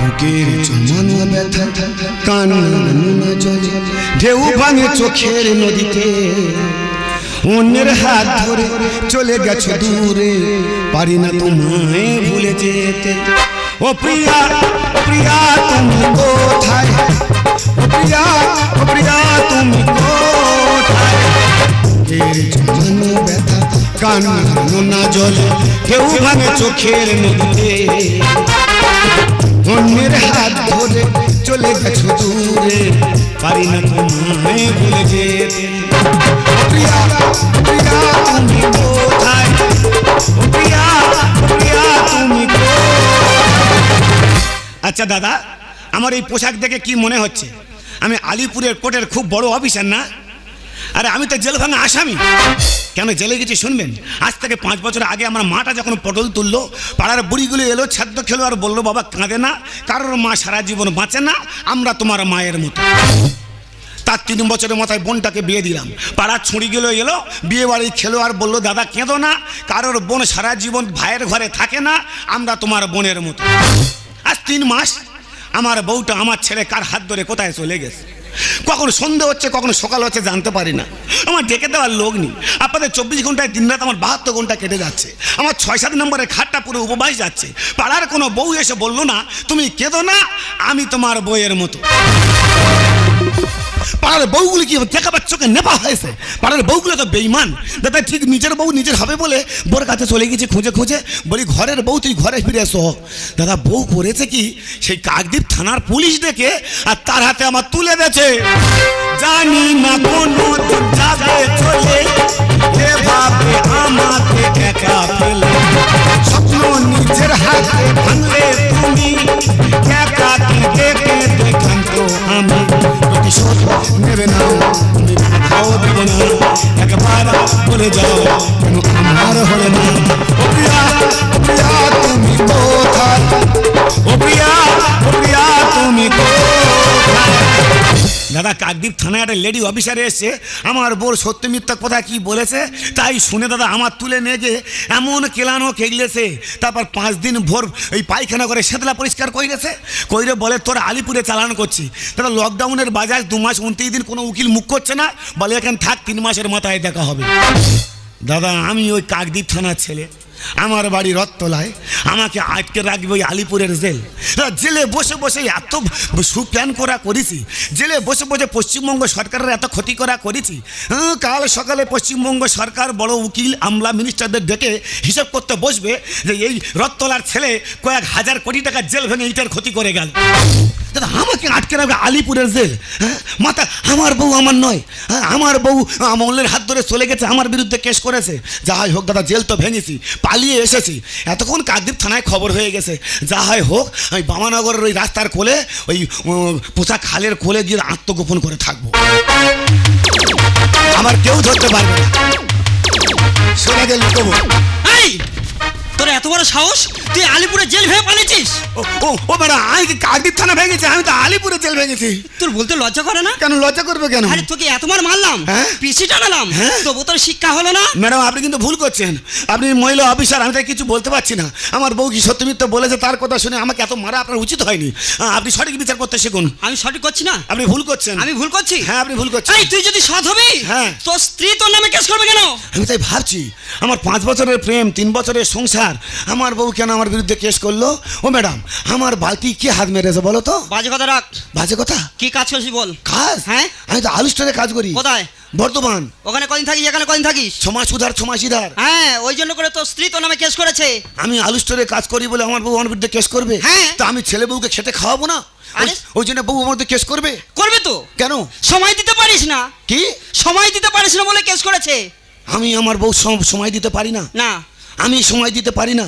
বুকের জমানো ব্যথা কান্না জলে ঢেউ ভাঙে চোখের নদীতে অন্যের হাত ধরে চলে গেছো দূরে পারি না তোমায় ভুলে যেতে ও প্রিয়া প্রিয়া তুমি কোথায় ও প্রিয়া প্রিয়া তুমি কোথায় বুকের জমানো ব্যথা কান্না জলে ঢেউ ভাঙে চোখের নদীতে অন্যের হাত ধরে চলে গেছো দূরে পারি না তোমায় ভুলে যেতে প্রিয়া প্রিয়া তুমি কোথায় প্রিয়া প্রিয়া তুমি আচ্ছা দাদা আমার এই পোশাক দেখে কি মনে হচ্ছে আমি আলিপুরের কোর্টের খুব বড় অফিসার না আরে আমি তো জেল ভাঙা আসামি কেন জেলে গেছি শুনবেন আজ থেকে 5 বছর আগে আমার মাটা যখন পটল তুললো পাড়ার বুড়িগুলো এলো ছাদ্য খেলো আর বললো বাবা কাঁদে না কারোর মা সারা জীবন বাঁচে না আমরা তোমার মায়ের মতো তার 3 বছরের মাথায় বোনটাকে বিয়ে দিলাম পাড়ার ছুঁড়িগুলো এলো বিয়ে বাড়ি খেলো আর বললো দাদা কেঁদো না কারোর বোন সারা জীবন ভাইয়ের ঘরে থাকে না আমরা তোমার বোনের মতো আজ 3 মাস আমার বউটা আমার ছেলে কার হাত ধরে কোথায় চলে গেছে কখন সন্ধ্যা হচ্ছে কখন সকাল হচ্ছে জানতে পারি না আমার ডেকে দেওয়ার লোক নেই আপনাদের 24 ঘন্টায় দিন রাত আমার 72 ঘন্টা কেটে যাচ্ছে আমার 6-7 নম্বরের খাটটা পুরো উপবাস যাচ্ছে পাড়ার কোনো বউ এসে বললো না তুমি কেঁদো না আমি তোমার বউয়ের মতো পাড়ার বউগুলি কি দেখাবার চোখে নেপা হয়েছে পাড়ার বউগুলো তো বেইমান দাদা ঠিক নিজের বউ নিজের হবে বলে বোর কাছে চলে গেছে খুঁজে খুঁজে বলি ঘরের বউ তুই ঘরে ফিরে এসো দাদা বউ করেছে কি সেই কাকদ্বীপ থানার পুলিশ ডেকে আর তার হাতে আমার তুলে দিয়েছে জানি না কোনো দিন যাবে চলে এভাবে আমাকে একা ফেলে স্বপ্ন নিজের হাতে ভাঙলে তুমি একা দেখে দেখান তো আমি প্রতিশোধ নেবে না খাও দেবে না একবার বলে যাও কেন আমার হলে না ও প্রিয়া প্রিয়া তুমি কোথায় ও প্রিয়া প্রিয়া তুমি কোথায় দাদা কাকদ্বীপ থানায় একটা লেডি অফিসার এসছে আমার বোর সত্য মিথ্যা কথা কি বলেছে তাই শুনে দাদা আমার তুলে নিয়ে গিয়ে এমন কেলানো খেগলেছে তারপর 5 দিন ভোর এই পায়খানা করে সেতলা পরিষ্কার করেছে কইরে বলে তোর আলিপুরে চালান করছি দাদা লকডাউনের বাজার 2 মাস 29 দিন কোনো উকিল মুখ করছে না বলে এখানে থাক 3 মাসের মাথায় দেখা হবে দাদা আমি ওই কাকদ্বীপ থানার ছেলে আমার বাড়ি রথতলায় আমাকে আটকে রাখবে ওই আলিপুরের জেল জেলে বসে বসে এত সুপ্যান করা করেছি জেলে বসে বসে পশ্চিমবঙ্গ সরকারের এত ক্ষতি করা করেছি কাল সকালে পশ্চিমবঙ্গ সরকার বড় উকিল আমলা মিনিস্টারদের ডেকে হিসাব করতে বসবে যে এই রথতলার ছেলে কয়েক হাজার কোটি টাকা জেল ভেঙে এইটার ক্ষতি করে গেল দাদা আমাকে আটকে রাখবে আলিপুরের জেল মাথা আমার বউ আমার নয় আমার বউ আমলের হাত ধরে চলে গেছে আমার বিরুদ্ধে কেস করেছে যাই হোক দাদা জেল তো ভেঙেছি পালিয়ে এসেছি এতক্ষণ কাকদ্বীপ থানায় খবর হয়ে গেছে যা হয় হোক আমি বামানগরের ওই রাস্তার কোলে ওই পোশাক খালের কোলে গিয়ে আত্মগোপন করে থাকবো আমার কেউ ধরতে পারবে না সোনা গেল লুকোবো তোর এত বড় সাহস তুই আলিপুরে জেল ভেঙে পালিয়েছিস ও বেটা আমি কি কাকদ্বীপ থানা ভেঙেছি আমি তো আলিপুরে জেল ভেঙেছি তোর বলতে লজ্জা করে না কেন লজ্জা করবে কেন আরে তোকে এতবার মারলাম পিসি টানালাম তবু তোর শিক্ষা হলো না ম্যাডাম আপনি কিন্তু ভুল করছেন আপনি মহিলা অফিসার আমি তাই কিছু বলতে পারছি না আমার বউ কি সত্যি মিথ্যা বলেছে তার কথা শুনে আমাকে এত মারা আপনার উচিত হয়নি আপনি সঠিক বিচার করতে শিখুন আমি সঠিক করছি না আপনি ভুল করছেন আমি ভুল করছি হ্যাঁ আপনি ভুল করছেন তুই যদি সৎ হবি তোর স্ত্রী তোর নামে কেস করবে কেন আমি তাই ভাবছি আমার 5 বছরের প্রেম 3 বছরের সংসার আমার বউ কেন আমার বিরুদ্ধে কেস করলো ও ম্যাডাম আমার বালতি কি হাত মেরেছে বলো তো বাজে কথা রাখ বাজে কথা কি কাজ করছিস বল কাজ আমি তো আলু স্টোরে কাজ করি কোথায় বর্ধমান ওখানে কদিন থাকিস এখানে কদিন থাকিস 6 মাস উধার 6 মাস ইধার ওই জন্য করে তোর স্ত্রী তোর নামে কেস করেছে আমি আলু স্টোরে কাজ করি বলে আমার বউ আমার বিরুদ্ধে কেস করবে তো আমি ছেলে বউকে খেতে খাওয়াবো না ওই জন্য বউ আমার বিরুদ্ধে কেস করবে তো কেন সময় দিতে পারিস না কি সময় দিতে পারিস না বলে কেস করেছে আমি আমার বউ সময় দিতে পারি না না আমি সময় দিতে পারি না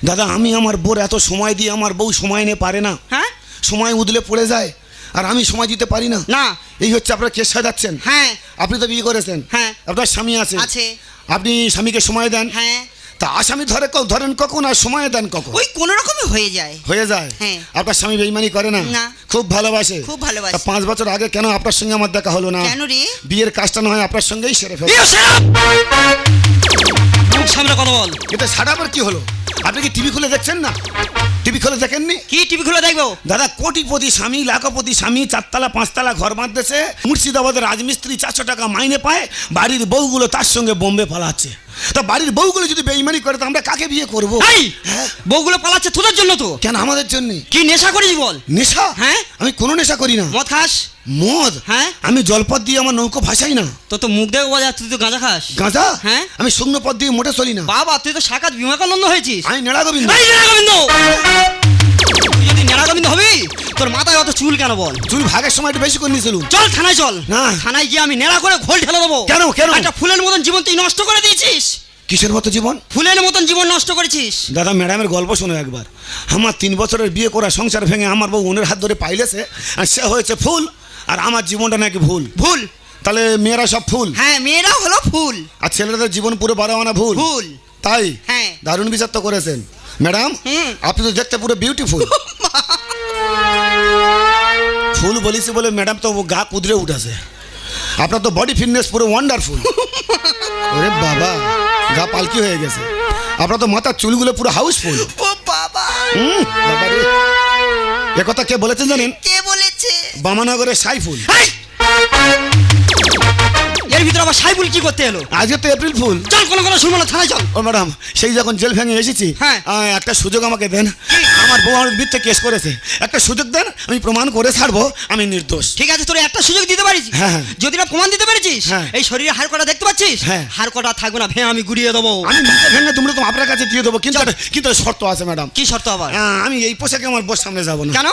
দাদা আমি আমার বউর এত সময় দিয়ে আমার বউ সময় নিয়ে পারে না সময় উদলে পড়ে যায় আর আমি সময় দিতে পারি না না এই হচ্ছে আপনারা কেস সাজাচ্ছেন আপনি তো বিয়ে করেছেন আপনার স্বামী আছে আপনি স্বামীকে সময় দেন তা আসামি ধরেন কখন আর সময় দেন কখন ওই কোন রকমে হয়ে যায় আপনার স্বামী বেঈমানি করে না খুব ভালোবাসে 5 বছর আগে কেন আপনার সঙ্গে আমার দেখা হলো না কেন রে বিয়ের কাজটা না হয় আপনার সঙ্গেই সেরে ফেলবো সামনে কথা বল এটা সাড়া পর কি হলো আপনি কি টিভি খুলে দেখছেন না? টিভি খুলে দেখেননি? কি টিভি খুলে দেখবো? দাদা কোটিপতি স্বামী, লাখপতি স্বামী, 4 তলা 5 তলা ঘর বাঁধতেছে, মুর্শিদাবাদের রাজমিস্ত্রি 400 টাকা মাইনে পায়, বাড়ির বউগুলো তার সঙ্গে বোম্বে পালাচ্ছে। তা বাড়ির বউগুলো যদি বেইমানি করে তো আমরা কাকে বিয়ে করবো? বউগুলো পালাচ্ছে তোদের জন্য তো। কেন আমাদের জন্য? কি নেশা করিস বল? নেশা? হ্যাঁ, আমি কোনো নেশা করি না। মদ খাস? মদ? হ্যাঁ। আমি জলপথ দিয়ে আমার নৌকো ভাসাই না। তো মুখ দেখে বোঝা তুই তো গাঁজা খাস। গাঁজা? হ্যাঁ। আমি শুকনো পথ দিয়ে মোটে চলি না। বাবা তুই তো সাক্ষাৎ বিবেকানন্দ হয়েছিস। আমি নেড়া গোবিন্দ। তুই যদি নেড়া গোবিন্দ হবি তোর মাথায় অত চুল কেন বল? চুল ভাগের সময় একটু বেশি করে নিয়েছিলুম। চল থানায় চল। না, থানায় গিয়ে আমি নেড়া করে ঘোল ঢেলে দেবো। কেন কেন? একটা ফুলের মতন জীবন তুই নষ্ট করে দিয়েছিস। কিসের মতো জীবন? ফুলের মতন জীবন নষ্ট করেছিস। দাদা ম্যাডামের গল্প শোনো একবার। আমার 3 বছরের বিয়ে করা সংসার ভেঙে আমার বউ ওনের হাত ধরে পাইলেছে, আর সে হয়েছে ফুল, আর আমার জীবনটা নাকি ভুল। ভুল? তাহলে মেয়েরা সব ফুল? হ্যাঁ, মেয়েরাও হলো ফুল। আর ছেলেদের জীবন পুরো 12 আনা ভুল। ভুল? তাই? হ্যাঁ। দারুণ বিচার তো করেছেন ম্যাডাম। আপনি তো দেখতে পুরো বিউটিফুল। ফুল বলিছি বলে ম্যাডাম তো গা কুদরে উঠেছে। আপনার তো বডি ফিটনেস পুরো ওয়ান্ডারফুল। ওরে বাবা, গা পালকি হয়ে গেছে। আপনার তো মাথার চুলগুলো পুরো হাউসফুল। ও বাবা, বাবা রে, এ কথা কে বলেছেন জানেন? কে বলেছে? বামানগরের সাইফুল। এর ভিতরে আবার সাইফুল কি করতে এলো? আজকে তো এপ্রিল ফুল। চল কোনো কোনো শুনবো না, থানায় চল। ও ম্যাডাম, সেই যখন জেল ভেঙে এসেছি, হ্যাঁ, একটা সুযোগ আমাকে দেন। আমার বউ আমার বিরুদ্ধে কেস করেছে, একটা সুযোগ দেন, আমি প্রমাণ করে ছাড়বো আমি নির্দোষ। ঠিক আছে, তোর একটা সুযোগ দিতে পারিস। হ্যাঁ। যদি না প্রমাণ দিতে পেরেছিস, এই শরীরে হাড় কটা দেখতে পাচ্ছিস? হাড় কটা থাকবে না, ভেঙে আমি গুড়িয়ে দেবো। আমি নিজে ভেঙে তোমরা তো আপনার কাছে দিয়ে দেবো, কিন্তু শর্ত আছে ম্যাডাম। কি শর্ত আবার? আমি এই পোশাকে আমার বস সামনে যাবো না। কেন?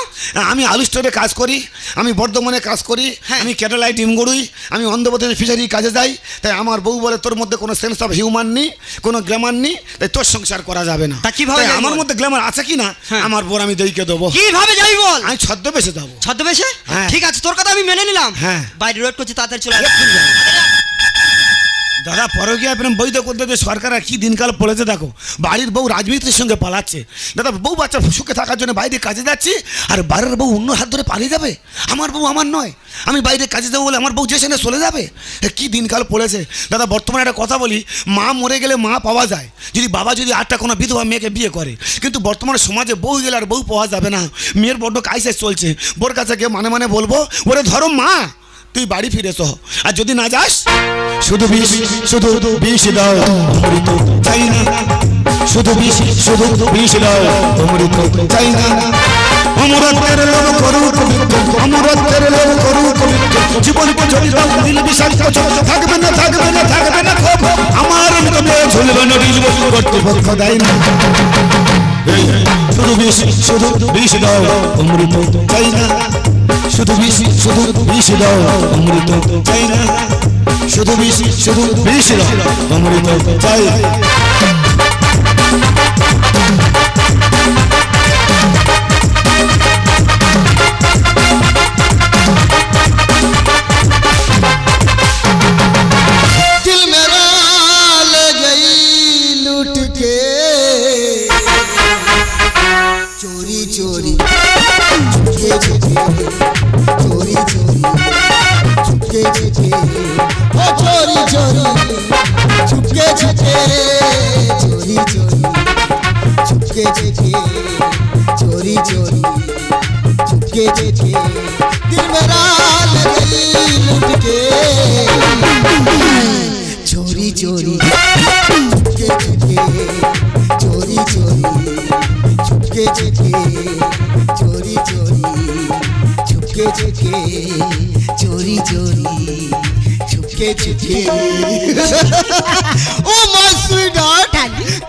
আমি আলু স্টোরে কাজ করি, আমি বর্ধমানে কাজ করি, আমি ক্যাটেলাইট ডিম গড়ুই, আমি অন্ধপ্রদেশ ফিশারি কাজে যাই। তাই আমার বউ বলে তোর মধ্যে কোনো সেন্স অফ হিউম্যান নেই, কোনো গ্ল্যামার নেই, তাই তোর সংসার করা যাবে না। তা কিভাবে? আমার মধ্যে গ্ল্যামার আছে কি না আমার বউ আমি দেইকে দেবো। কিভাবে যাবি বল? আমি ছদ্মবেশে যাবো। ছদ্মবেশে? ঠিক আছে, তোর কথা আমি মেনে নিলাম। বাইরে রোড করছি, তাড়াতাড়ি চলে আয়। দাদা পরকীয়া প্রেম বৈধ করতে সরকার আর কি দিনকাল পড়েছে দেখো। বাড়ির বউ রাজমিস্ত্রির সঙ্গে পালাচ্ছে। দাদা বউ বাচ্চা সুখে থাকার জন্য বাইরে কাজে যাচ্ছি, আর বাড়ির বউ অন্য হাত ধরে পালিয়ে যাবে। আমার বউ আমার নয়, আমি বাইরে কাজে যাবো বলে আমার বউ যেখানে চলে যাবে। কি দিনকাল পড়েছে দাদা। বর্তমানে একটা কথা বলি, মা মরে গেলে মা পাওয়া যায়, যদি বাবা যদি আটটা কোনো বিধবা মেয়েকে বিয়ে করে। কিন্তু বর্তমানে সমাজে বউ গেলে আর বউ পাওয়া যাবে না। মেয়ের বড্ড কাইসে চলছে। বোর কাছে গিয়ে মানে বলবো, ওরে ধরো মা তুই বাড়ি ফিরেছ, আর যদি না যাস শুধু বিষ দাও, অমৃত চাই না। শুধু বিষ দাও, অমৃত চাই না। অমরত্বের লোভ করুক পবিত্র, অমরত্বের লোভ করুক পবিত্র। জীবনকে যদি দাও দিল বিষাক্ত, থাকবে না ক্ষোভ। আমার মনে ঝুলবে না বীজ, কর্তৃপক্ষ দেয় না। শুধু বিষ দাও, অমৃত চাই না। শুধু বিষ দাও, অমৃত চাই না। শুধু বিষ দাও, অমৃত চাই। दिल मेरा ले गई लूट के, चोरी चोरी चुपके चुपके, चोरी चोरी चुपके चुपके, ओ चोरी चोरी चुपके चुपके, चोरी चोरी चुपके चुपके, चोरी चोरी चुपके चुपके, दिल मेरा ले गई लूट के, चोरी चोरी चुपके चुपके, चोरी चोरी चुपके चुपके, चोरी चोरी चुपके चुपके, चोरी चोरी चुपके चुपके। ও মাই সুইটহার্ট,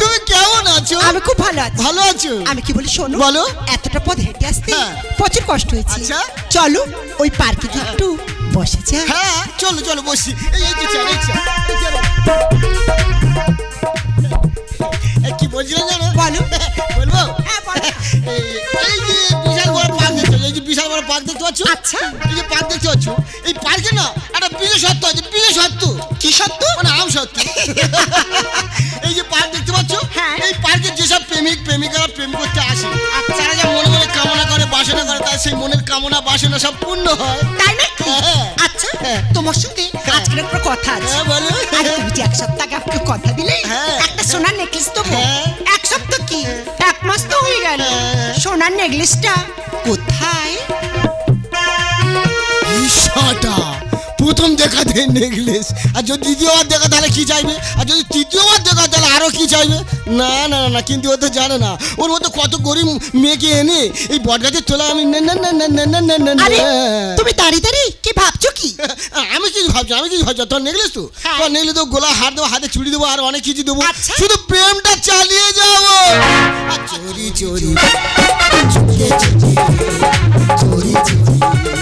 তুমি কেমন আছো? আমি খুব ভালো আছি। ভালো আছো? আমি কি বলি শোনো, বলো। এতটা পথ হেঁটে আসতে প্রচুর কষ্ট হয়েছে। আচ্ছা। চলো ওই পার্কে গিয়ে একটু বসে যা। হ্যাঁ চলো চলো বসি। এই যে চলো কি বলছিলেন জানো? বলো। বলবো? হ্যাঁ বলো। এই যে বিশাল বড় পার্ক দেখছো, এই যে বিশাল বড় পার্ক দেখতে পাচ্ছ? আচ্ছা। এই যে পার্ক দেখতে পাচ্ছ, এই পার্কে না একটা বিশেষত্ব আছে। বিশেষত্ব কি সত্য? মানে আম সত্য। এই যে পার্ক দেখতে পাচ্ছ, এই পার্কে যেসব প্রেমিকারা প্রেম করতে আসে, তারা যা মনে মনে কামনা করে, বাসনা করে, তার সেই মনের কামনা বাসনা সব পূর্ণ হয়। তাই নাকি? আচ্ছা, তোমার সঙ্গে আজকের একটা কথা আছে। বলো। আর তুমি যে 1 সপ্তাহ আগে আমাকে কথা দিলে একটা সোনার নেকলেস দেবো। 1 সপ্তাহ কি নেকলেসটা কোথায়? ঈশাটা প্রথম দেখাতে নেকলেস, আর যদি দ্বিতীয়বার দেখা তাহলে কি চাইবে, আর যদি তৃতীয়বার দেখা তাহলে আরো কি চাইবে? না না না, কিন্তু ও তো জানে না ওর মতো কত গরিব মেয়েকে এনে এই বটগাছের তোলা আমি না না না না না না না না। আরে তুমি দাঁড়িয়ে দাঁড়িয়ে কি ভাবছো কি? আমি কি ভাবছি, আমি কি ভাবছি, তোর নেকলেস তো, তোর নেকলেস তো গোলা হাত দেবো, হাতে চুড়ি দেবো, আর অনেক কিছু দেবো, শুধু প্রেমটা চালিয়ে যাবো। চোরি চোরি চুপকে চুপকে, চোরি চোরি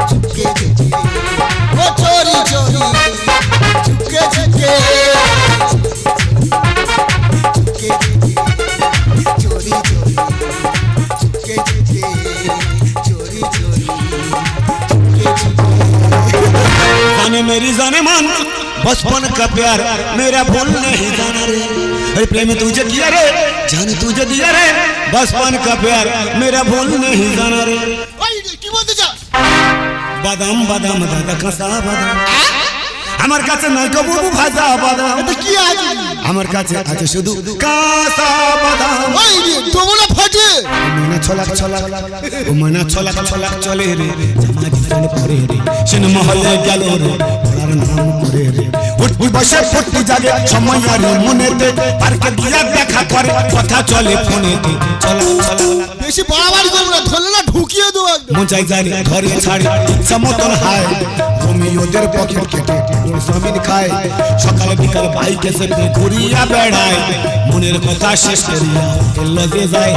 চুপকে চুপকে, ও চোরি চোরি চুপকে চুপকে, চুপকে চুপকে, চোরি চোরি চুপকে চুপকে, চোরি চোরি चुपके चुपके। जाने मेरी जाने मन बचपन का प्यार मेरा भूल नहीं जाना रे, अरे प्रेम तुझे किया रे, जान तुझे दिया रे, बचपन का प्यार मेरा भूल नहीं जाना रे। ওই কি বলতে চাস? বাদাম বাদাম দাদা কাঁচা বাদাম আমার কাছে নাই কবু ভাজা বাদাম, এটা কি আছে? আমার কাছে আছে শুধু কাঁচা বাদাম। ওই রে তোমরা ফাটে মনা ছলাক ছলাক ও মনা ছলাক ছলাক চলে রে, জামা দিন পরে রে সেন মহলে গেল রে, পড়ার নাম করে রে উঠি বসে ফুটি জাগে সময় আর মনেতে, পার্কে গিয়া দেখা করে কথা চলে ফোনেতে, চলা চলা বেশি বাড়াবাড়ি করবো না, ধরলে না ঢুকিয়ে দেবো একদম। মজাই জারি ঘরে ছাড়ি ইচ্ছা মতন হায়, তুমি ওদের পকেট কেটে ওর জমিন খায়, সকাল বিকাল বাইকে চেপে ঘুরিয়া বেড়ায়, মনের কথা শেষ করিয়া লজে যায়,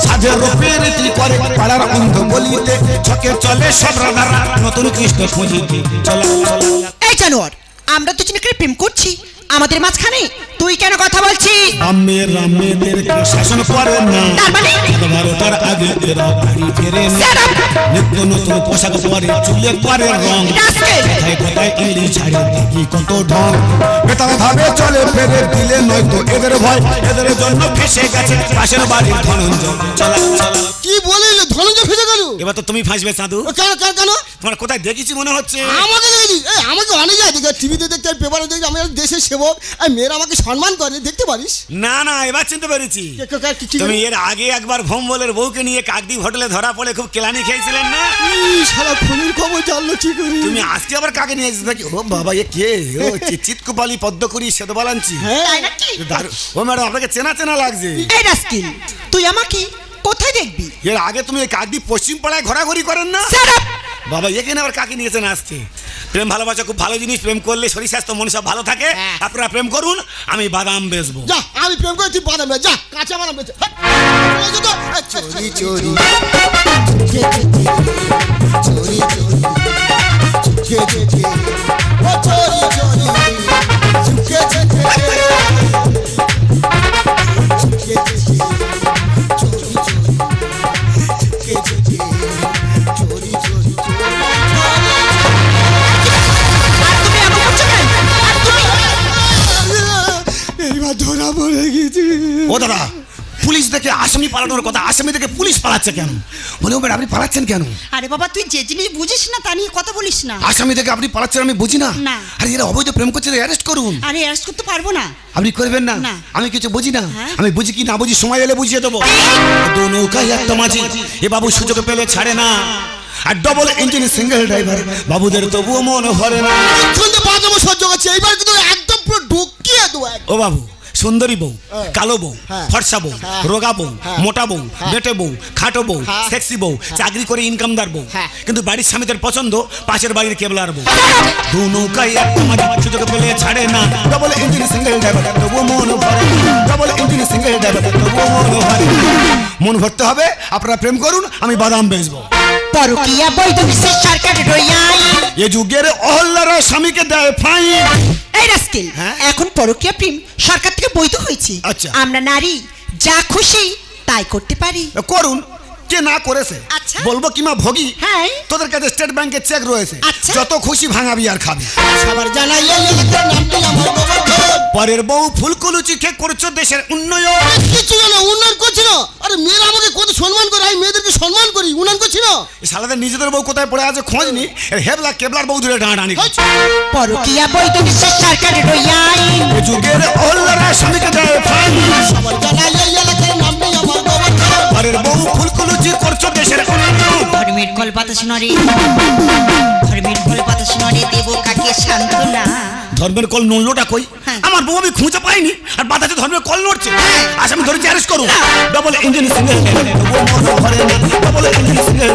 সাধের রূপে রীতি করে পাড়ার অন্ধ গলিতে, ছকে চলে সব রাধারা নতুন কৃষ্ণ খুঁজিতে, চলা চলা। এই জানোয়ার, আমরা দুজনে করে প্রেম করছি, আমাদের মাঝখানে তুই কেন কথা বলছিস? আমের রামেদেরকে শাসন করে না, তার মানে 12টার আগে এরা বাড়ি ফেরে না, নিত্য নতুন পোশাক পরে চুলে পরে রং, কোথায় কোথায় ইলি ছাড়ে দেখি কত ঢং, বেতাল ভাবে চলে ফেরে দিলে নয়তো এদের ভয়, এদের জন্য ফেসে গেছে পাশের বাড়ির ধনঞ্জয়, চলা চলা। কি বলিলে ধনঞ্জয় ফেসে গেল? এবার তো তুমি ফাঁসবে সাধু। কেন কেন কেন? তোমার কোথায় দেখেছি মনে হচ্ছে? আমাকে দেখি, আমাকে অনেক যায় দেখে, টিভিতে দেখতে, পেপারে দেখতে, আমি দেশের সেবক, মেয়েরা আমাকে সম্মান করে, দেখতে পারিস? না না, এবার চিনতে পেরেছি। তুমি এর আগে একবার ভোম্বলের বউকে নিয়ে কাকদ্বীপ হোটেলে ধরা পড়ে খুব কেলানি খেয়েছিলেন না? সারা ফোনের খবর জানলো কি করে? তুমি আজকে আবার কাকে নিয়ে এসেছো নাকি? ও বাবা, এ কে? ও চিৎকুপালি পদ্মকুড়ি শ্বেতবালাঞ্চি। তাই নাকি? ও ম্যাডাম, আপনাকে চেনা চেনা লাগছে। এই রাস্কিল, তুই আমাকে কোথায় দেখবি? এর আগে তুমি এই কাকদ্বীপ পশ্চিম পাড়ায় ঘোরাঘুরি করেন না? বাবা, এখানে আবার কাকে নিয়েছেন আজকে? প্রেম ভালোবাসা খুব ভালো জিনিস, প্রেম করলে শরীর স্বাস্থ্য মন সব ভালো থাকে। আপনারা প্রেম করুন, আমি বাদাম বেচবো। যা, আমি প্রেম করে তুই বাদাম বেচ, যা কাঁচা বাদাম বেচ। চোরি চোরি চোরি চোরি ও চোরি চোরি চুপকে চুপকে, চুপকে চুপকে, চোরি চোরি চুপকে চুপকে, চোরি চোরি এইবার ধরা পড়ে গেছি। ও দাদা, পুলিশ দেখে আসামি পালানোর কথা, আসামি দেখে পুলিশ পালাচ্ছে কেন? বলে ম্যাডাম, আপনি পালাচ্ছেন কেন? আরে বাবা, তুই যে জিনিস বুঝিস না তা নিয়ে কথা বলিস না। আসামি দেখে আপনি পালাচ্ছেন আমি বুঝি না? না। আরে এরা অবৈধ প্রেম করছে, অ্যারেস্ট করুন। আরে অ্যারেস্ট করতে পারবো না। আপনি করবেন না? না। আমি কিছু বুঝি না। হ্যাঁ? আমি বুঝি কি না বুঝি সময় এলে বুঝিয়ে দেবো। দু নৌকায় একটা মাঝি, এ বাবু সুযোগ পেলে ছাড়ে না, আর ডবল ইঞ্জিন সিঙ্গেল ড্রাইভার বাবুদের তবুও মন ভরে না। বাজাবো সহ্য করছে, এইবার কিন্তু একদম পুরো ঢুকিয়ে দেবো। ও বাবু, সুন্দরী বউ, কালো বউ, হ্যাঁ। ফর্সা বউ, হ্যাঁ। রোগা বউ, হ্যাঁ। মোটা বউ, হ্যাঁ। বেটে বউ, খাটো বউ, হ্যাঁ। সেক্সি বউ, চাকরি করে ইনকামদার বউ, হ্যাঁ। কিন্তু বাড়ির স্বামীদের পছন্দ পাশের বাড়ির কেবলার বউ। দু নৌকায় একটা মাঝি, সুযোগ পেলে ছাড়ে না, ডবল ইঞ্জিন সিঙ্গেল ড্রাইভার তবুও মন ভরে না, ডবল ইঞ্জিন সিঙ্গেল ড্রাইভার তবুও মন ভরে না। মন ভরতে হবে, আপনারা প্রেম করুন, আমি বাদাম বেচবো। পরকীয়া বৈধ বিশ্বের সরকারের রইয়াই, এ যুগের অহল্যারা স্বামীকে দেয় ফাইন। এই রাস্কিল, হ্যাঁ? এখন পরকীয়া প্রেম সরকার থেকে বৈধ হয়েছে। আচ্ছা। আমরা নারী যা খুশি তাই করতে পারি। করুন, কে না করেছে? আচ্ছা। বলবো কি মা ভোগী, হ্যাঁ। তোদের কাছে স্টেট ব্যাংকের চেক রয়েছে, আচ্ছা। যত খুশি ভাঙাবি আর খাবি। সবার জানাই এলাকার নামটি আমার গোবর্ধন। পরের বউ ফুলকলুচি খেয়ে করছো দেশের উন্নয়ন। কিছু জানো, উন্নয়ন করছি না। আরে মেয়েরা আমাকে কত সম্মান করে, আমি মেয়েদেরকে সম্মান করি, উন্নয়ন করছি না। এই শালাদের নিজেদের বউ কোথায় পড়ে আছে খোঁজ নি, এর হেবলা কেবলার বউ ধরে টানাটানি করছে। পরকীয়া বৈধ বিশ্বের সরকারের রইয়াই, এ যুগের অহল্যারা স্বামীকে দেয় ফাইন। সবার জানাই এলাকার নামটি আমার গোবর্ধন। পরের বউ ফুলকলুচি বুঝি করছো দেশের ধর্মের কল বাতাস নরে, ধর্মের কল বাতাস নরে, দেব কাকে সান্ত্বনা। ধর্মের কল নড়লোটা কই? হ্যাঁ। আমার বউ আমি খুঁজে পাইনি আর বাতাসে ধর্মের কল নড়ছে। আচ্ছা আমি ধরেছি অ্যারেস্ট করুন। Double engine single double engine single.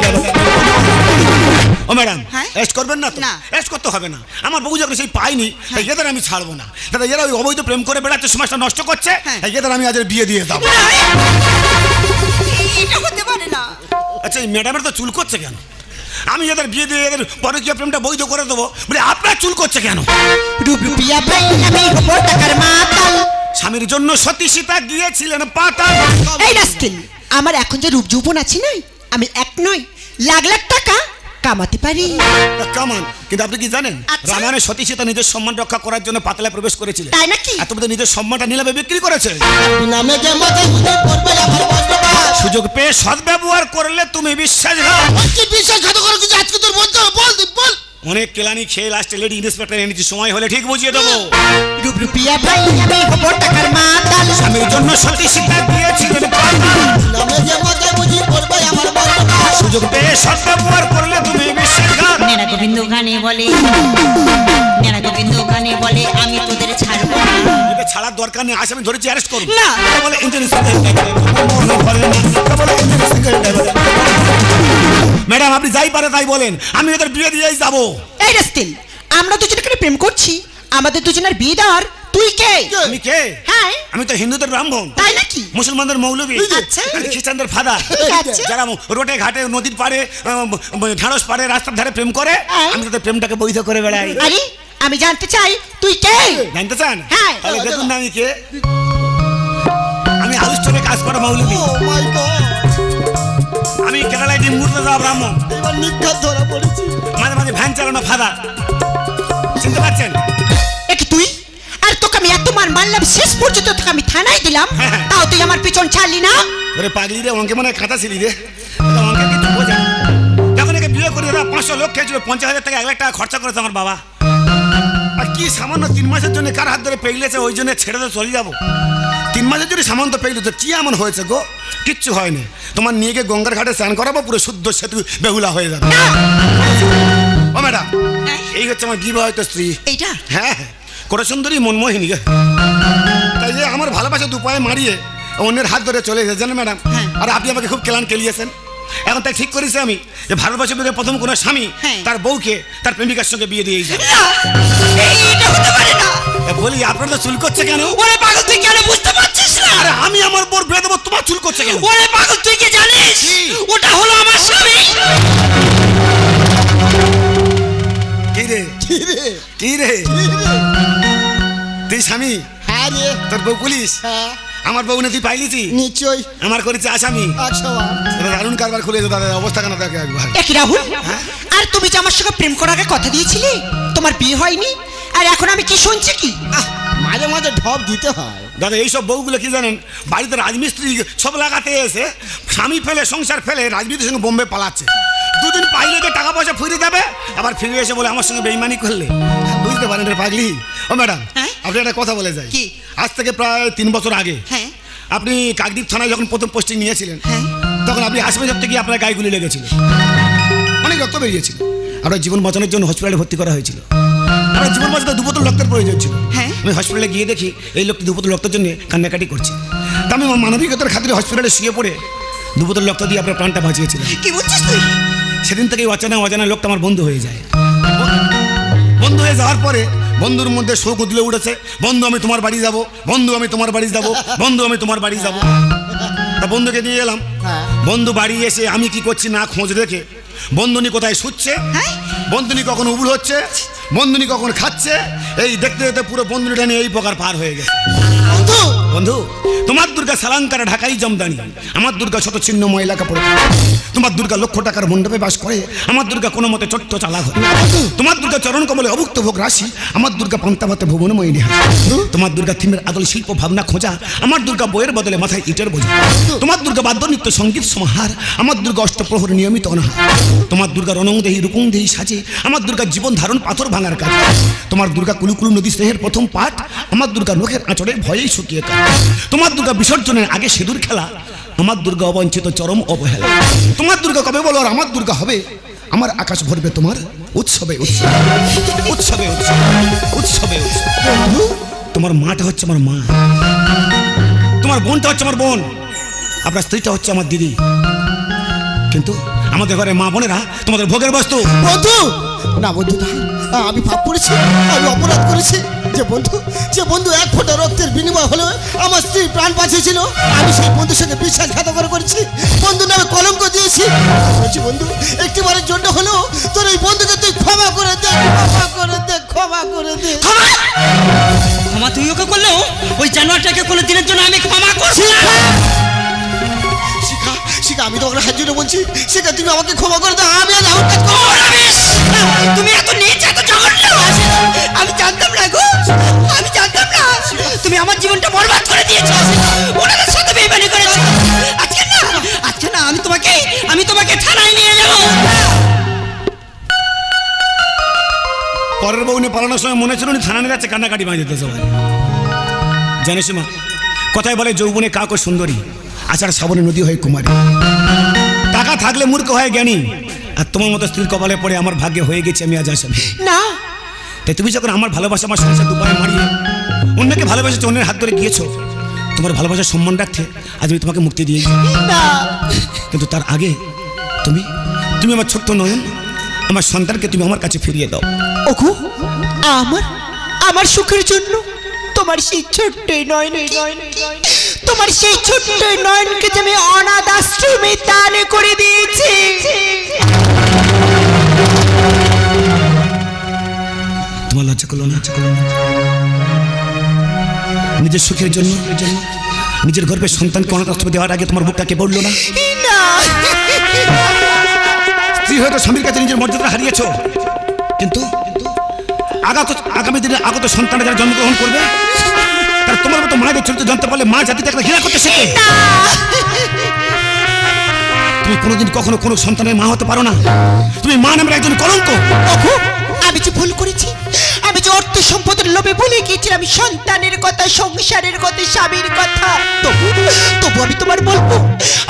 ও ম্যাডাম হ্যাঁ? অ্যারেস্ট করবেন না তো? না। অ্যারেস্ট করতে হবে না। আমার বউ যখন সেই পাইনি তাই এদের আমি ছাড়বো না। দাদা এরা ওই অবৈধ প্রেম করে বেড়াচ্ছে, সমাজটা নষ্ট করছে, হ্যাঁ। তাই এদের আমি আজ বিয়ে দিয়ে দেবো। এটা হতে পারে না। আচ্ছা এই ম্যাডামের তো চুল করছে কেন? আমি এদের বিয়ে দিয়ে এদের পরকীয় প্রেমটা বৈধ করে দেবো বলে আপনার চুল করছে কেন? রূপরূপিয়া ভাই আমি হবো টাকার মাতাল। স্বামীর জন্য সতী সীতা গিয়েছিলেন পাতাল। এই রাস্কেল, আমার এখন যে রূপ যৌবন আছে নাই, আমি এক নয় লাখ লাখ টাকা কামাতে পারি। কামান, কিন্তু আপনি কি জানেন আচ্ছা। রামায়ণে সতী সীতা নিজের সম্মান রক্ষা করার জন্য পাতালে প্রবেশ করেছিলেন। তাই নাকি? এত মধ্যে নিজের সম্মানটা নিলামে বিক্রি করেছে। নামে কে মাথায় বুঝে পড়বে আমার বসবাস। সুযোগ পেয়ে সদ্ব্যবহার করলে তুমি বিশ্বাসঘাত। কি বিশ্বাসঘাত করো কিছু আজকে তোর বলতে হবে, বল তুই বল। অনেক কেলানি খেয়ে লাস্টে লেডি ইন্সপেক্টর এনেছি, সময় হলে ঠিক বুঝিয়ে দেবো। রূপরূপিয়া ভাই আমি হবো টাকার মাতাল। স্বামীর জন্য সতী সীতা গিয়েছিলেন পাতাল। নামে কে মাথায় বুঝে পড়বে আমার বসবাস। সুযোগ পেয়ে সদ্ব্যবহার করলে তুমি বিশ্বাসঘাত। নেনা গোবিন্দ গানে বলে, নেনা গোবিন্দ গানে বলে আমি তোদের ছাড়বো না। এটা ছাড়ার দরকার নেই, আজ আমি ধরেছি অ্যারেস্ট করুন। না। বলে ইঞ্জিন সিঙ্গেল ম্যাডাম আপনি যাই পারে তাই বলেন, আমি এদের বিয়ে দিয়েই যাবো। এই রাস্কেল, আমরা দুজনে কেন প্রেম করছি? আমাদের দুজনের বিয়ে দেওয়ার তুই কে? আমি কে? হ্যাঁ। আমি তো হিন্দুদের ব্রাহ্মণ, তাই নাকি? মুসলমানদের মৌলবী, আচ্ছা। খ্রিস্টানদের ফাদার। আচ্ছা। যারা রোডে ঘাটে নদীর পাড়ে ঢাড়স পাড়ে রাস্তার ধারে প্রেম করে, আমি তাদের প্রেমটাকে বৈধ করে বেড়াই। আরে আমি জানতে চাই তুই কে? জানতে চান? হ্যাঁ। তাহলে দেখুন না আমি কে। আমি আলুস্টোরে কাজ করা মৌলবী। ও মাই গড, আমি কেরালায় ডিম ঘুরতে যাওয়া ব্রাহ্মণ। এবার নিঘাত ধরা পড়েছি। মাঝে মাঝে ভ্যান চালানো ফাদার। চিনতে পারছেন? এক তুই আর তোকে আমি এত মারলাম, শেষ পর্যন্ত তোকে আমি থানায় দিলাম, হ্যাঁ। তাও তুই আমার পিছন ছাড়লি না। ওরে পাগলি রে, অঙ্কে মনে হয় খাতা ছিলি রে। অঙ্কে কিছু বোঝে না। যখন একে বিয়ে করি ওরা 500 লোক খেয়েছিল, 50,000 টাকা 1 লাখ টাকা খরচা করেছে আমার বাবা। আর কি সামান্য 3 মাসের জন্য কার হাত ধরে পেগলেছে, ওই জন্য ছেড়ে দিয়ে চলে যাবো। 3 মাসের জন্য সামান্য পেগলে তো কি এমন হয়েছে গো? কিচ্ছু হয়নি। তোমার নিয়ে গিয়ে গঙ্গার ঘাটে স্নান করাবো, পুরো শুদ্ধ সেতু বেহুলা হয়ে যাবে। ও ম্যাডাম, এই হচ্ছে আমার বিবাহিত স্ত্রী। এইটা হ্যাঁ, কত সুন্দরী মনমোহিনী গে। তাই যে আমার ভালোবাসা দুপায়ে মারিয়ে অন্যের হাত ধরে চলে এসেছে জানেন ম্যাডাম। আর আপনি আমাকে খুব কেলান কেলিয়েছেন। এখন তাই ঠিক করেছি আমি যে ভারতবর্ষের প্রথম কোনো স্বামী তার বউকে তার প্রেমিকার সঙ্গে বিয়ে দিয়ে যাবে। এইটা হতে পারে না। বলি আপনার তো চুল করছে কেন? ওরে পাগল, তুই কেন বুঝতে পারছিস না? আরে আমি আমার বোর বিয়ে দেবো, তোমার চুল করছে কেন? ওরে পাগল, তুই কি জানিস ওটা হলো আমার স্বামী? কি রে কি রে কি রে কি রে? তুই স্বামী, হ্যাঁ রে, তোর বউ পুলিশ। হ্যাঁ আমার বউ না তুই পাইলিছি, নিশ্চয়ই। আমার করেছে আসামি। আচ্ছা দারুণ কারবার খুলেছে দাদা, অবস্থা কেন দেখে একবার। একই রাহুল, আর তুমি যে আমার সঙ্গে প্রেম করার আগে কথা দিয়েছিলে তোমার বিয়ে হয়নি, আর এখন আমি কি শুনছি কি? মাঝে মাঝে ঢপ দিতে হয় দাদা। এইসব বউগুলো কি জানেন, বাড়িতে রাজমিস্ত্রি সব লাগাতে এসে স্বামী ফেলে সংসার ফেলে রাজমিস্ত্রির সঙ্গে বোম্বে পালাচ্ছে। 2 দিন পাইলে যে টাকা পয়সা ফিরে দেবে, আবার ফিরে এসে বলে আমার সঙ্গে বেইমানি করলে। বুঝতে পারেন রে পাগলি। ও ম্যাডাম, হ্যাঁ? আপনি একটা কথা বলে যাই। কি? আজ থেকে প্রায় 3 বছর আগে হ্যাঁ আপনি কাকদ্বীপ থানায় যখন প্রথম পোস্টিং নিয়েছিলেন, হ্যাঁ তখন আপনি আসামে ধরতে গিয়ে আপনার গায়ে গুলি লেগেছিল, অনেক রক্ত বেরিয়েছিল। আপনার জীবন বাঁচানোর জন্য হসপিটালে ভর্তি করা হয়েছিল। আপনার জীবন বাঁচাতে 2 বোতল রক্তের প্রয়োজন ছিল। হ্যাঁ। আমি হসপিটালে গিয়ে দেখি এই লোকটি 2 বোতল রক্তের জন্য কান্নাকাটি করছে। তা আমি মানবিকতার খাতিরে হসপিটালে শুয়ে পড়ে 2 বোতল রক্ত দিয়ে আপনার প্রাণটা বাঁচিয়েছিলাম। কি বলছিস তুই? সেদিন থেকে অজানা লোকটা আমার বন্ধু হয়ে যায়। বন্ধু হয়ে যাওয়ার পরে বন্ধুর মধ্যে শোক উঠলে উঠেছে, বন্ধু আমি তোমার বাড়ি যাব, বন্ধু আমি তোমার বাড়ি যাব, বন্ধু আমি তোমার বাড়ি যাব। তা বন্ধুকে নিয়ে এলাম। বন্ধু বাড়ি এসে আমি কি করছি না খোঁজ রেখে, বন্ধুনি কোথায় শুচ্ছে, বন্ধুনি কখন উবুল হচ্ছে, বন্ধুনি কখন খাচ্ছে, এই দেখতে দেখতে পুরো বন্ধুনিটা নিয়ে এই প্রকার পার হয়ে গেছে। বন্ধু বন্ধু, তোমার দুর্গা সালাঙ্কারা ঢাকাই জামদানি, আমার দুর্গা শত চিহ্ন ময়লা কাপড়, তোমার দুর্গা লক্ষ টাকার মণ্ডপে বাস করে, আমার দুর্গা কোনো মতে চট্ট চালা ঘরে, তোমার দুর্গা চরণ কমলে অভুক্ত ভোগ রাশি, আমার দুর্গা পান্তাভাতে ভুবনময়ী নেহা, তোমার দুর্গা থিমের আদল শিল্প ভাবনা খোঁজা, আমার দুর্গা বইয়ের বদলে মাথায় ইটের বোঝা, তোমার দুর্গা বাদ্য নৃত্য সঙ্গীত সমাহার, আমার দুর্গা অষ্টপ্রহর নিয়মিত অনাহার, তোমার দুর্গা রণংদেহী রূপংদেহী সাজে, আমার দুর্গা জীবন ধারণ পাথর ভাঙার কাজ, তোমার দুর্গা কুলুকুলু নদী স্নেহের প্রথম পাঠ, আমার দুর্গা নখের আঁচড়ে ভয়েই শুকিয়ে কাজ, তোমার দুর্গা বিসর্জনের আগে সিঁদুর খেলা, আমার দুর্গা অবঞ্চিত চরম অবহেলা। তোমার দুর্গা কবে বলো আর আমার দুর্গা হবে? আমার আকাশ ভরবে তোমার উৎসবে উৎসবে উৎসবে উৎসবে উৎসবে। তোমার মাটা হচ্ছে আমার মা, তোমার বোনটা হচ্ছে আমার বোন, আপনার স্ত্রীটা হচ্ছে আমার দিদি। কিন্তু আমাদের ঘরে মা বোনেরা তোমাদের ভোগের বস্তু। বন্ধু না, বন্ধু না, আমি পাপ করেছি, আমি অপরাধ করেছি। যে বন্ধু এক ফোঁটা রক্তের বিনিময় হলো আমার স্ত্রী প্রাণ বাঁচিয়েছিল, আমি সেই বন্ধুর সঙ্গে বিশ্বাসঘাতকতা করেছি, বন্ধু নামে কলঙ্ক দিয়েছি। বলছি বন্ধু, একটিবারের জন্য হলেও তোর এই বন্ধুকে তুই ক্ষমা করে দে, ক্ষমা করে দে, ক্ষমা করে দে। ক্ষমা তুই ওকে করলেও ওই জানোয়ারটাকে কোনো দিনের জন্য আমি ক্ষমা করছি না। শিখা, আমি তোমাকে হাত জন্য বলছি, শিখা তুমি আমাকে ক্ষমা করে দাও, আমি আর এমন কাজ করবো না। তুমি এত নিচ, এত জঘন্য! আমি জানতাম না গো, আমি জানতাম না তুমি আমার জীবনটা বরবাদ করে দিয়েছো, ওনাদের সাথে বেইমানি করেছো। আজকে না আমি তোমাকে থানায় নিয়ে যাব। পরের বউ নিয়ে পালানোর সময় মনে ছিল থানা নিয়ে যাচ্ছে, কান্নাকাটি বাঁধে দিতে সবাই। জানিস মা, কথায় বলে যৌবনে কাক ও সুন্দরী, আচার শ্রাবণে নদী হয়ে কুমারী। টাকা থাকলে মূর্খ হয় জ্ঞানী, আর তোমার মতো স্ত্রীর কপালে পড়ে আমার ভাগ্যে হয়ে গেছে আমি আজ আসামি না। তাই তুমি যখন আমার ভালোবাসা, আমার সংসার দুপায়ে মারিয়ে অন্যকে ভালোবাসেছো, অন্যের হাত ধরে গিয়েছো, তোমার ভালোবাসার সম্মান রাখতে আজ আমি তোমাকে মুক্তি দিয়েছি। কিন্তু তার আগে তুমি আমার ছোট্ট নয়ন, আমার সন্তানকে তুমি আমার কাছে ফিরিয়ে দাও। ওগো, আমার সুখের জন্য তোমার সেই ছোট্ট নয়নকে যে আমি অনাথ আশ্রমে দান করে দিয়েছি। তোমার লজ্জা করলো না? নিজের সুখের জন্য নিজের গর্ভের সন্তানকে অনাথ আশ্রমে দেওয়ার আগে তোমার বুকটাকে বললো না? স্ত্রী হয়তো স্বামীর কাছে নিজের মর্যাদা হারিয়েছ, কিন্তু আগামী দিনে আগত সন্তানের যারা জন্মগ্রহণ করবে তারা তোমার মতো মায়ের চরিত্র জানতে পারলে মা জাতিতে একটা ঘৃণা করতে শেখে। তুমি কোনোদিন কখনো কোনো সন্তানের মা হতে পারো না, তুমি মা নামের একজন কলঙ্ক। আমি যে ভুল করেছি, আমি যে অর্থ সম্পদের লোভে ভুলে গিয়েছিলাম সন্তানের কথা, সংসারের কথা, স্বামীর কথা। তবু আমি তোমার বলবো,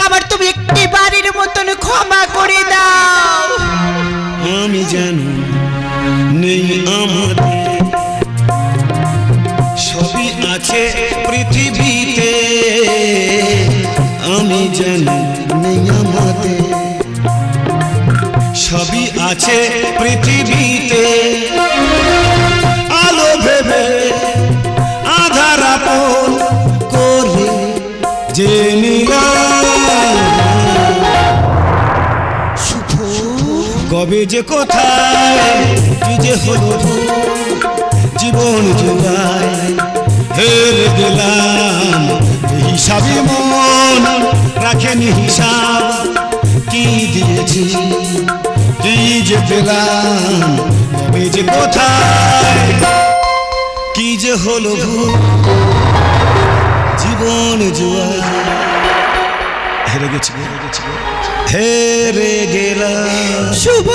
আমার তুমি একটি বাড়ির মতন ক্ষমা করে দাও। আমি জানি নেই আমাদের সবই আছে পৃথিবীতে, আমি জানি নেই আমাদের সবই আছে পৃথিবীতে। আলো ভেবে আধার আপন করে যে শুভ কবে যে কোথায় কি যে হলো জীবন জুড়ায় হেরে গেলাম, হিসাবে মন রাখেনি হিসাব, কি দিয়েছি কি যে পেলাম, কবে যে কোথায় কি যে হলো জীবন জুয়ায় হেরে গেছি, হেরে গেলাম। শুভ